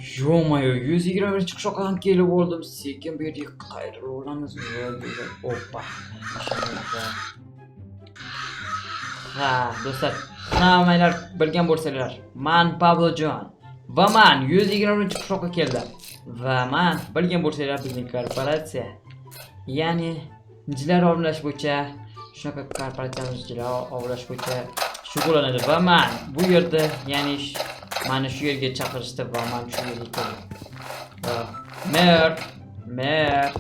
Yo-mayo, 121 qishloqdan kelib oldim. Sekin bu yerga qayrilib olamiz. Oppa. Ha, do'stlar, hammanglar bilgan bo'lsanglar, men Pablojon va men 120 qishloqqa keldim. Va men bilgan bo'lsanglar, bizning korporatsiya, ya'ni jinlar ovlash bo'yicha, shunaqa korporatsiyamiz jinlar ovlash bo'yicha shug'ullanadi va men bu yerda, ya'ni mani shu yerga chaqirishdi va men shu yerga keldim. Mer.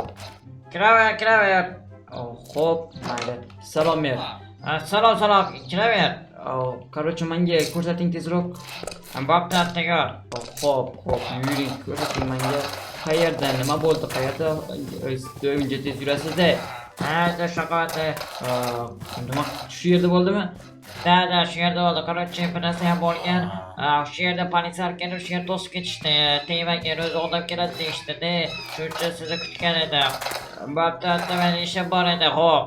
Kiraver. Xo'p, mayli. Salom mer. Salom, kiraver. Короче, menga ko'rsating tezroq. Bo'pti, tayyor. Xo'p, yuring, ko'rsating menga. Qayerda, nima bo'ldi? Qayerda unga tez yurasiz-da? Ha, shokoladi. Nima shu yerda bo'ldimi? Da, shu yerda bo'ldi. Короче, bir narsa ham bo'lgan. Shu yerda politsiya kelib, shu yerda to'sib ketishdi. Tevaga o'zi odam keladi deyishdi-da. Shuning uchun sizni kutgan edim. Bo'pti, meni ishim bor edi. Xo'p.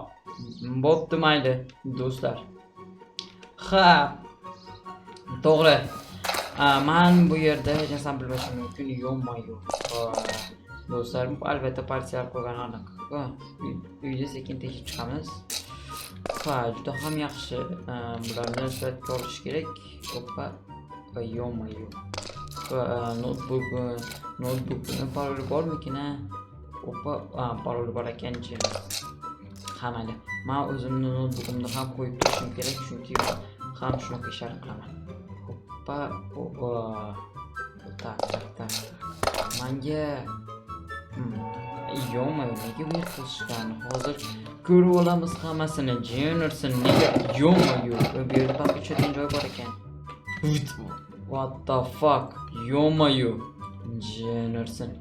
Bo'pti, mayli, do'stlar. Ha. To'g'ri. Men bu yerda hech narsani bilmashim mumkin. Yo-mayo. Do'stlar, albatta politsiya qo'ygan aniq. Uyda sekin tekshirib chiqamiz. Ha, juda ham yaxshi. Bularni suratga olish kerak. Oppa. Yo-mayo. Notebookni paroli bormikin? Oppa, paroli bor ekan. Ha, mayli. Men o'zimni notebookimni ham qo'yib turishim kerak, chunki ham shunaqa ishlar qilaman. Oppa. Tak. Menga yo-mayo, nega bu yerga tushgan? Hozir ko'rib olamiz hammasini. Jennerson, nega yo-mayo? Bu yerda papichadigan joy bor ekan. What the fuck? Yo-mayo. Jennerson.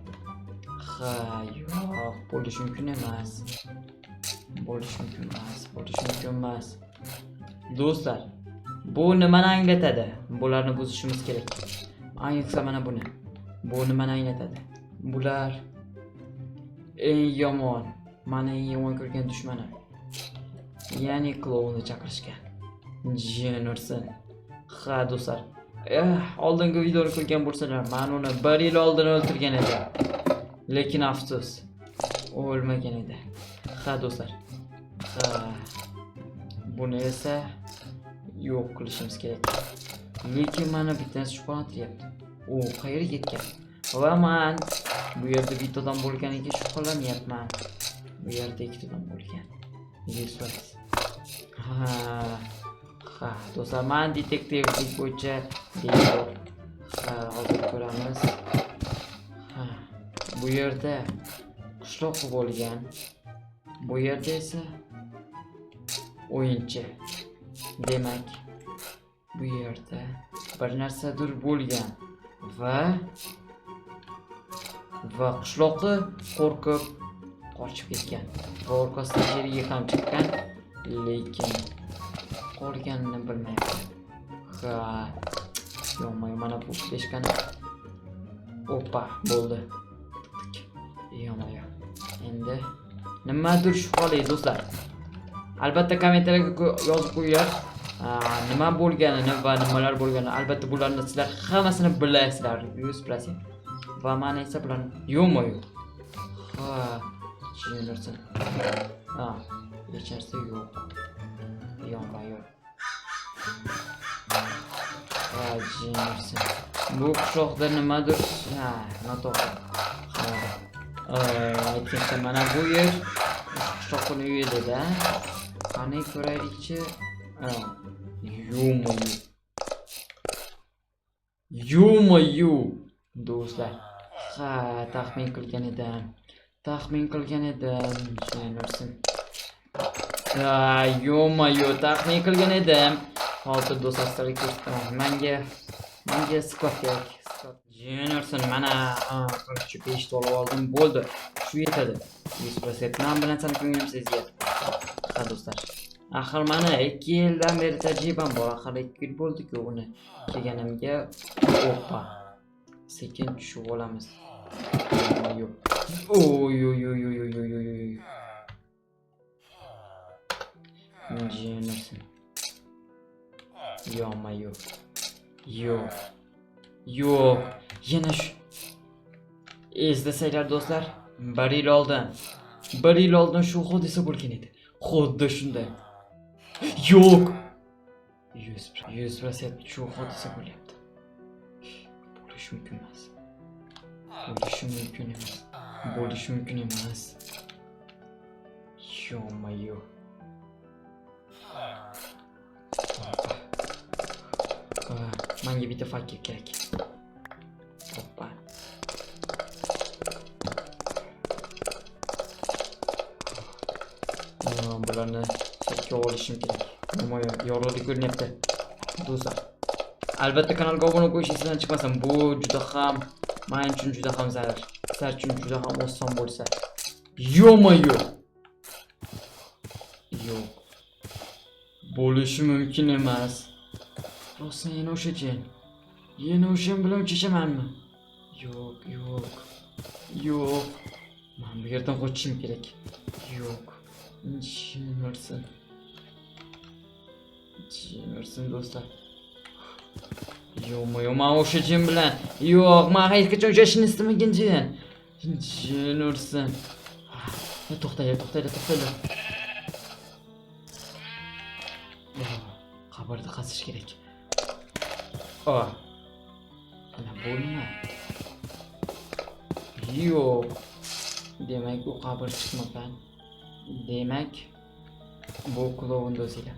Ha, yo'q, bo'lishi mumkin emas. Do'stlar, bu nimani anglatadi? Bularni buzishimiz kerak. Ayniqsa mana buni. Bu nimani anglatadi? Bular eng yomon, meni eng yomon ko'rgan dushmanim. Ya'ni klounni chaqirishgan. Jennerson. Ha, do'stlar. Oldingi videoni ko'rgan bo'lsalar, men uni 1 yil oldin o'ldirgan edim. Lekin afsus, o'lmagan edi. Ha, do'stlar. Ha. Buni esa yo'q qilishimiz kerak. Lekin mana bittasi shubhalantiryapti. U qayerga ketgan? Va men bu yerda bittadan bo'lganiga shubhalanyapman. Bu yerda ikkitadan bo'lgan. Ha, do'stlar, men detektivlik bo'yicha deyman. Ha, hozir ko'ramiz. Ha, bu yerda qishloq bo'lgan. Bu yerda esa o'yinchi. Demak, bu yerda bir narsadir bo'lgan va qishloqni qo'rqib qochib ketgan. Va orqasidan yerga ham chiqqan, lekin qolganini bilmayman. Ha, yo-mayo, mana bu fleshkani. Oppa, bo'ldi. Yo-mayo. Endi nimadir shubhali do'stlar. Albatta kommentariyga yozib qo'yinglar. Nima bo'lganini va nimalar bo'lganini. Albatta bularni sizlar hammasini bilasizlar, 100%. Va men esa bularni yo-mayo. Ha, tushunarsiz. Hech narsa yo'q. Yo-mayo. Ha, tushunarsiz. Bu qishloqda nimadir, noto'g'ri. Aytgancha mana bu yer qishloqning uyi edi-da. Qani ko'raylikchi. Yo-mayo. Do'stlar. Ha, taxmin qilgan edim. Tushunarsiz. Yo-mayo, taxmin qilgan edim. Hozir do'stlar sizlarga ko'rsataman. Menga skot kerak. Jennerson, mana qirqchi 5 olib oldim, bo'ldi. Shu yetadi. 100%. Men bilan seni ko'nglim sezyapti. Ha, do'stlar. Axir mana 2 yildan beri tajribam bor. Axir 2 yil bo'ldi-ku uni kelganimga. Oppa. Sekin tushib olamiz. Yo'q. Oy. Jennerson. Yo-mayo. Yo'q. Yana shu Eslasanglar do'stlar, 1 yil oldin, 1 yil oldin shu hodisa bo'lgan edi. Xuddi shunday. Yo'q. 100% shu hodisa bo'lyapti. Bo'lishi mumkin emas. Bo'lishi mumkin emas. Bo'lishi mumkin emas. Yo-mayo. Menga bitta fakir kerak. Hoppa. Bularni sotga olishim kerak. Mo'moyo yorug'lik ko'rinyapti. Do'stlar, albatta kanalga obuna bo'lish esdan chiqmasin. Bu juda ham men uchun juda ham zarar. Sizlar uchun juda ham oson bo'lsa. Yo-mayo. Yo'q. Bo'lishi mumkin emas. Rostdan yana o'sha jin. Yana o'sha bilan uchishamanmi? Yo'q, yo'q. Yo'q. Men bu yerdan qochishim kerak. Yo'q. Jinursin. Jinursin do'stlar. Yo-moyo, men o'sha jin bilan. Yo'q, men hech qachon uchrashishni istamagan jin. Jinursin. To'xtaydi. Qabrda qazish kerak. Mana bu nima? Yo'q. Demak, u qabr chiqmagan. Demak, bu klovn do'stlar.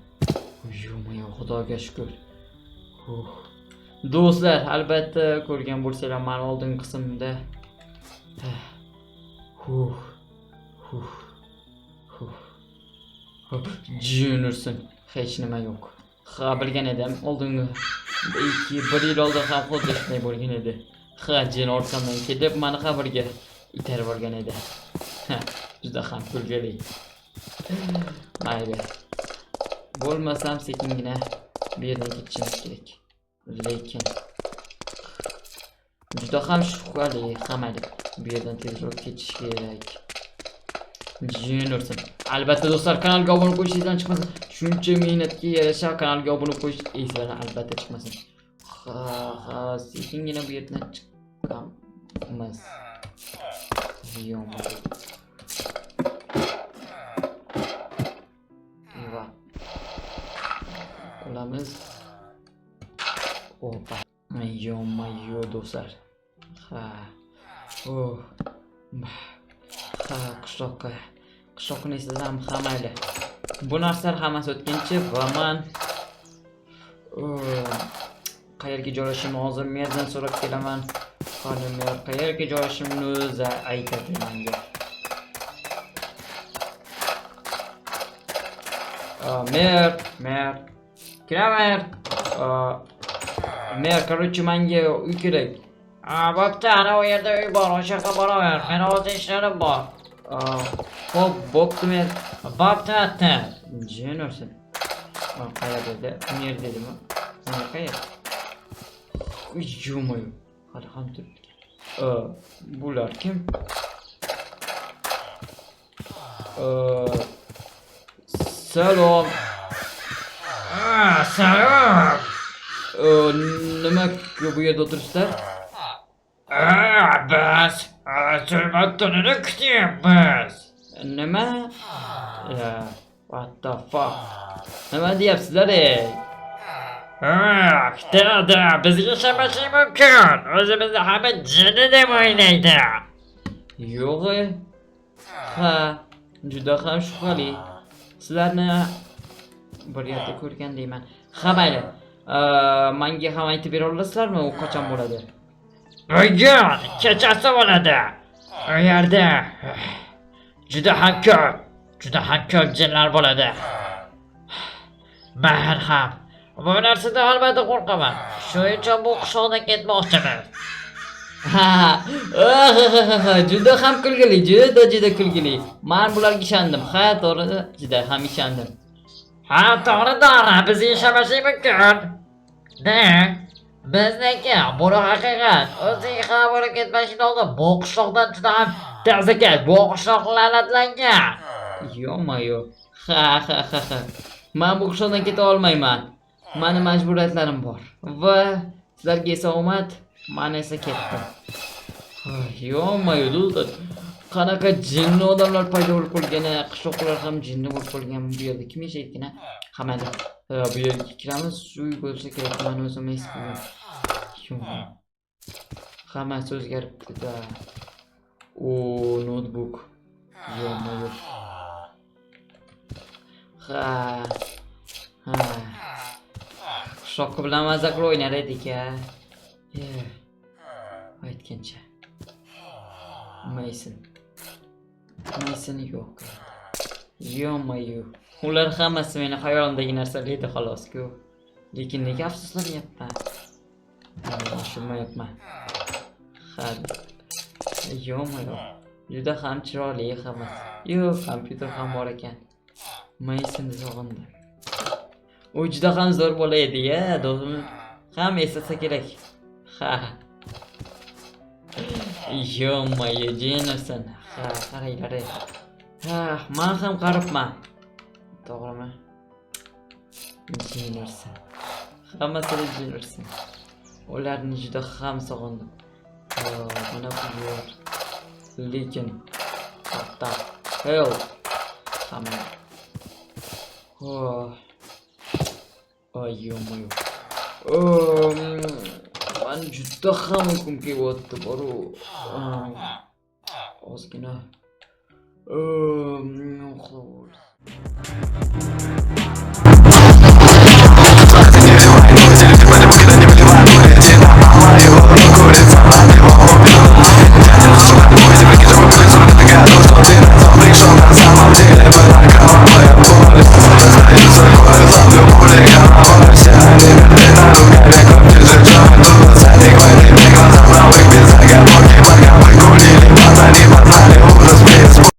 Yo-moyo, Xudoga shukr. Do'stlar, albatta ko'rgan bo'lsanglar, men oldingi qismda jin ursin. Hech nima yo'q. Ha, bilgan edim. Oldingi 1 yil oldin ham xuddi shunday bo'lgan edi. Jin orqamdan kelib, meni qabrga itarib yuborgan edi. Juda ham kulgili. Mayli. Bo'lmasam sekingina bu yerdan ketishimiz kerak. Lekin juda ham shubhali, hammaydi. Bu yerdan tezroq ketish kerak. Jin ursin. Albatta do'stlar, kanalga obuna bo'lishingizdan chiqmasin. Shuncha mehnatga yarasha kanalga obuna bo'lish esingizdan albatta chiqmasin. Sekingina bu yerdan chiqamiz. Yo'q. Va qilamiz. Opa. Yo-mayo do'stlar. Qishloqni eslasam hammayli. Bu narsalar hammasi o'tkinchi va men qayerga joylashimni hozir merdan so'rab kelaman. Xonimlar qayerga joylashimni o'zi aytadi menga. Mer. Kiraver. Mer, короче, menga uy kerak. Bo'pti, ana u yerda uy bor, o'sha yoqqa boraver. Meni o'z ishlarim bor. Xo'p, bo'pti men. Bo'pti hatta. Jin ursin. Qayerda dedi? Mer dedimi? Mana qayerda? Yo-moyo. Hali ham turibdi. Bular kim? Salom. Salom. Nima bu yerda o'tiribsizlar? Biz zulmatni kutyapmiz. Nima? What the fuck? Nima deyapsizlar ey? Dada, biz yashamashi mumkin. O'zimizni hamma jinni deb o'ylaydi. Yo'q. Juda ham shubhali. Sizlarni bir yerda ko'rgan deyman. Mayli. Menga ham aytib bera olasizlarmi, u qachon bo'ladi? Bugun kechasi bo'ladi. U yerda juda ham ko'p jinlar bo'ladi. Men ham bu narsadan albatta qo'rqaman. Shuning uchun bu qishloqdan ketmoqchiman. Juda ham kulgili, juda kulgili. Men bularga ishondim. To'g'ri, juda ham ishondim. To'g'ri, biz yashamashi mumkin. Bizniki buni haqiqat. O'zing ham bo'lib ketmashing oldin bu qishloqdan juda ham tez ket. Bu qishloq la'natlangan. Yo-mayo. Men bu qishloqdan keta olmayman. Meni majburiyatlarim bor. Va sizlarga esa omad, men esa ketdim. Yo-moyo, do'stlar. Qanaqa jinni odamlar paydo bo'lib qolgan, qishloqlar ham jinni bo'lib qolgan. Bu yerda kim yashaydi? Hamada. Bu yerga kiramiz, uy bo'lsa kerak, men o'zim eskiman. Hammasi o'zgaribdi-da. O, notebook. Yo-moyo. Ha. Qishloqqa bilan mazza qilib o'ynar edik-a. Aytgancha. Mason yo'q. Yo-moyo. Ular hammasi meni xayolimdagi narsalar edi xolos-ku. Lekin nega afsuslanyapman? Tushunmayapman. Yo-moyo. Juda ham chiroyli hammasi. Yo'q, kompyuter ham bor ekan. Masonni sog'indim. U juda ham zo'r bola edi-ya, do'stim. Ham eslasa kerak. Yo-moyo, Jennerson. Qaranglar. Men ham qaribman. To'g'rimi? Jennerson. Hammasi Jennerson. Ularni juda ham sog'indim. Mana bu yer. Lekin hatta hell. Hamma. Yo-moyo. Men juda ham uyqum kelyapti, boru. Ozgina. Ты не выливай, но телефон никогда не выливай. Моя тема, мама его, курица, мама его.